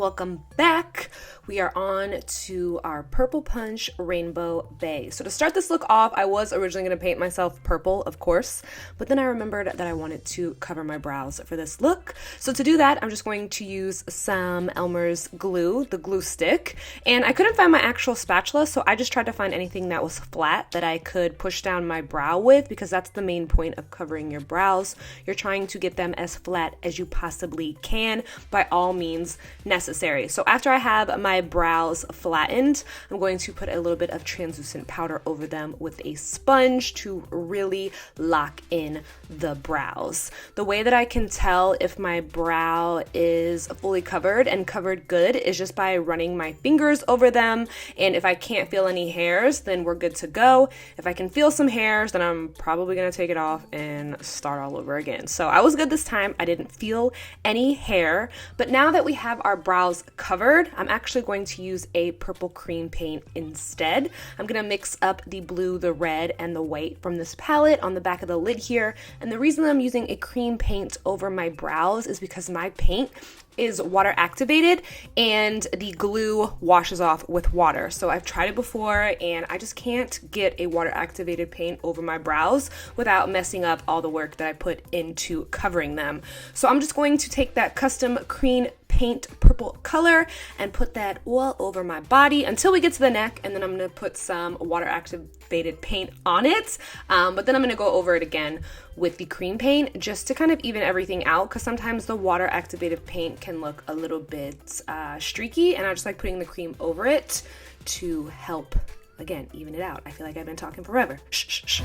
welcome back. We are on to our Purple Punch Rainbow Bay. So to start this look off, I was originally going to paint myself purple, of course, but then I remembered that I wanted to cover my brows for this look. So to do that, I'm just going to use some Elmer's glue, the glue stick, and I couldn't find my actual spatula, so I just tried to find anything that was flat that I could push down my brow with, because that's the main point of covering your brows. You're trying to get them as flat as you possibly can, by all means necessary. So after I have my brows flattened, I'm going to put a little bit of translucent powder over them with a sponge to really lock in the brows. The way that I can tell if my brow is fully covered and covered good is just by running my fingers over them, and if I can't feel any hairs, then we're good to go. If I can feel some hairs, then I'm probably gonna take it off and start all over again. So I was good this time. I didn't feel any hair, but now that we have our brows covered, I'm actually going to use a purple cream paint instead. I'm gonna mix up the blue, the red, and the white from this palette on the back of the lid here. And the reason I'm using a cream paint over my brows is because my paint is water activated and the glue washes off with water. So I've tried it before and I just can't get a water activated paint over my brows without messing up all the work that I put into covering them. So I'm just going to take that custom cream paint purple color and put that all over my body until we get to the neck, and then I'm gonna put some water activated paint on it, but then I'm gonna go over it again with the cream paint just to kind of even everything out, because sometimes the water activated paint can look a little bit streaky, and I just like putting the cream over it to help, again, even it out. I feel like I've been talking forever. Shh, shh, shh.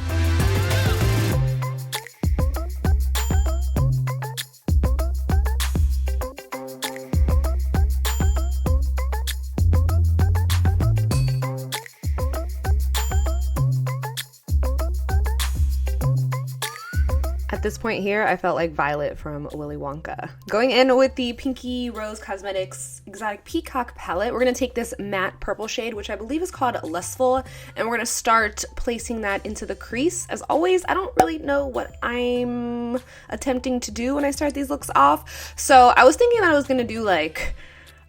At this point here, I felt like Violet from Willy Wonka. Going in with the Pinky Rose Cosmetics Exotic Peacock palette, we're going to take this matte purple shade, which I believe is called Lustful, and we're going to start placing that into the crease. As always, I don't really know what I'm attempting to do when I start these looks off, so I was thinking that I was going to do like,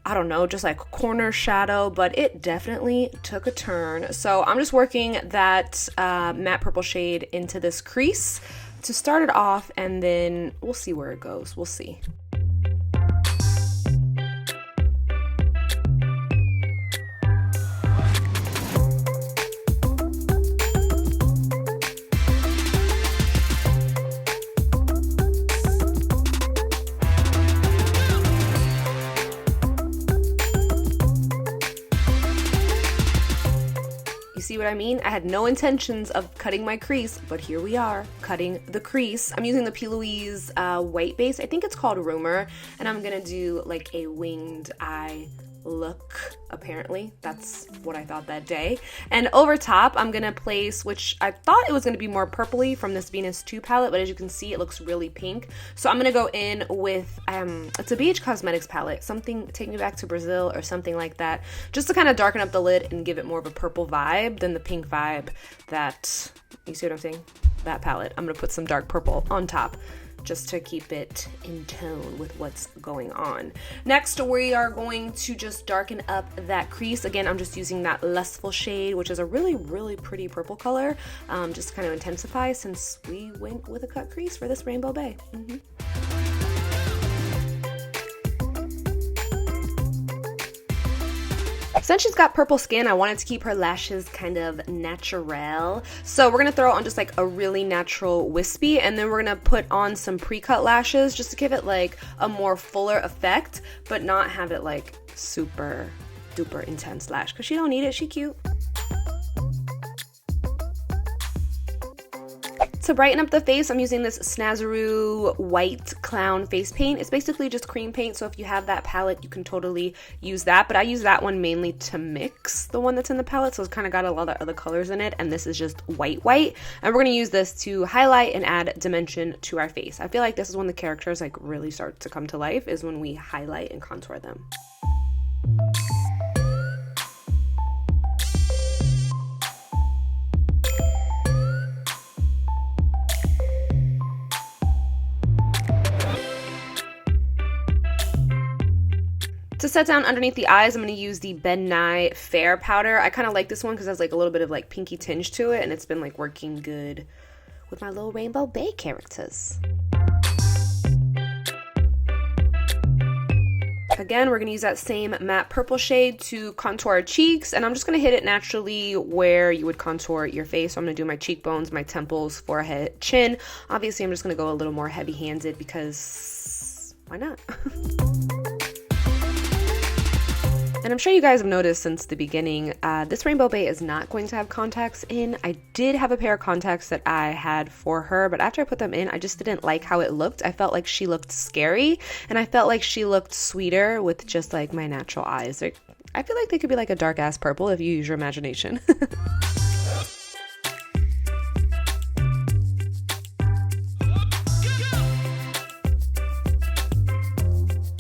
I don't know, just like corner shadow, but it definitely took a turn. So I'm just working that matte purple shade into this crease to start it off, and then we'll see where it goes. We'll see. See what I mean? I had no intentions of cutting my crease, but here we are, cutting the crease. I'm using the P. Louise white base. I think it's called Rumor, and I'm gonna do like a winged eye look, apparently. That's what I thought that day. And over top, I'm gonna place, which I thought it was gonna be more purpley from this Venus 2 palette, but as you can see, it looks really pink. So I'm gonna go in with, it's a BH Cosmetics palette, something Take Me Back to Brazil or something like that, just to kind of darken up the lid and give it more of a purple vibe than the pink vibe that, you see what I'm saying? That palette. I'm gonna put some dark purple on top, just to keep it in tone with what's going on. Next, we are going to just darken up that crease. Again, I'm just using that Lustful shade, which is a really, really pretty purple color, just to kind of intensify since we went with a cut crease for this Rainbow Bay. Since she's got purple skin, I wanted to keep her lashes kind of natural. So we're gonna throw on just like a really natural wispy, and then we're gonna put on some pre-cut lashes just to give it like a more fuller effect, but not have it like super duper intense lash, because she don't need it, she cute. To brighten up the face, I'm using this Snazaroo white clown face paint. It's basically just cream paint, so if you have that palette, you can totally use that, but I use that one mainly to mix the one that's in the palette, so it's kind of got a lot of other colors in it, and this is just white, and we're going to use this to highlight and add dimension to our face. I feel like this is when the characters like really start to come to life, is when we highlight and contour them. To To set down underneath the eyes, I'm going to use the Ben Nye Fair powder. I kind of like this one because it has like a little bit of like pinky tinge to it, and it's been like working good with my little Rainbow Bae characters. Again, we're going to use that same matte purple shade to contour our cheeks, and I'm just going to hit it naturally where you would contour your face. So I'm going to do my cheekbones, my temples, forehead, chin. Obviously, I'm just going to go a little more heavy-handed because why not? And I'm sure you guys have noticed since the beginning, this Rainbow Bae is not going to have contacts in. I did have a pair of contacts that I had for her, but after I put them in, I just didn't like how it looked. I felt like she looked scary, and I felt like she looked sweeter with just like my natural eyes. I feel like they could be like a dark ass purple if you use your imagination.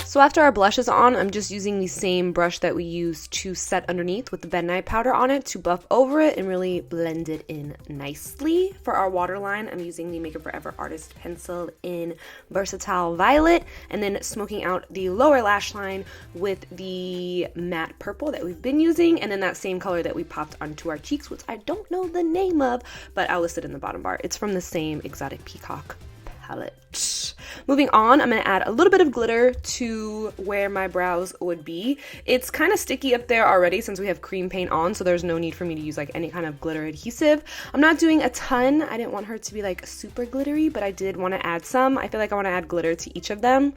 So after our blush is on, I'm just using the same brush that we used to set underneath with the Ben Nye powder on it to buff over it and really blend it in nicely. For our waterline, I'm using the Makeup Forever Artist Pencil in Versatile Violet, and then smoking out the lower lash line with the matte purple that we've been using, and then that same color that we popped onto our cheeks, which I don't know the name of, but I'll list it in the bottom bar. It's from the same Exotic Peacock palette. Moving on, I'm going to add a little bit of glitter to where my brows would be. It's kind of sticky up there already since we have cream paint on, so there's no need for me to use like any kind of glitter adhesive. I'm not doing a ton. I didn't want her to be like super glittery, but I did want to add some. I feel like I want to add glitter to each of them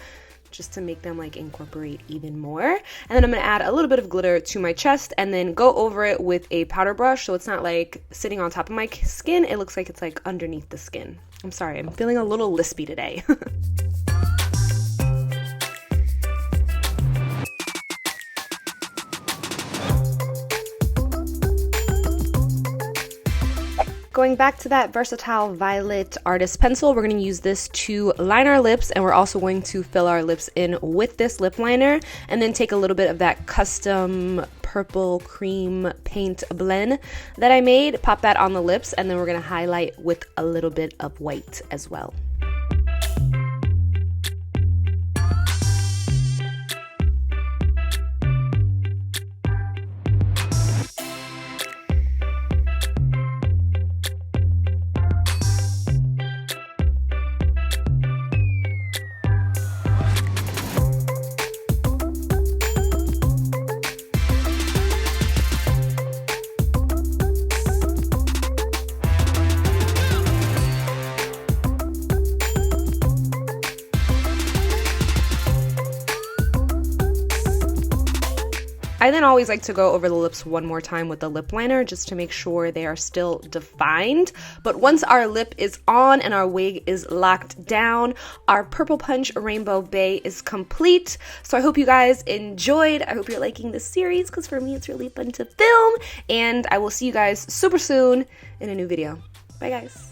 just to make them like incorporate even more. And then I'm going to add a little bit of glitter to my chest and then go over it with a powder brush so it's not like sitting on top of my skin. It looks like it's like underneath the skin. I'm sorry, I'm feeling a little lispy today. Going back to that Versatile Violet Artist Pencil, we're going to use this to line our lips, and we're also going to fill our lips in with this lip liner, and then take a little bit of that custom purple cream paint blend that I made, pop that on the lips, and then we're going to highlight with a little bit of white as well. I then always like to go over the lips one more time with the lip liner just to make sure they are still defined. But once our lip is on and our wig is locked down, our Purple Punch Rainbow Bae is complete. So I hope you guys enjoyed. I hope you're liking this series because for me it's really fun to film. And I will see you guys super soon in a new video. Bye guys.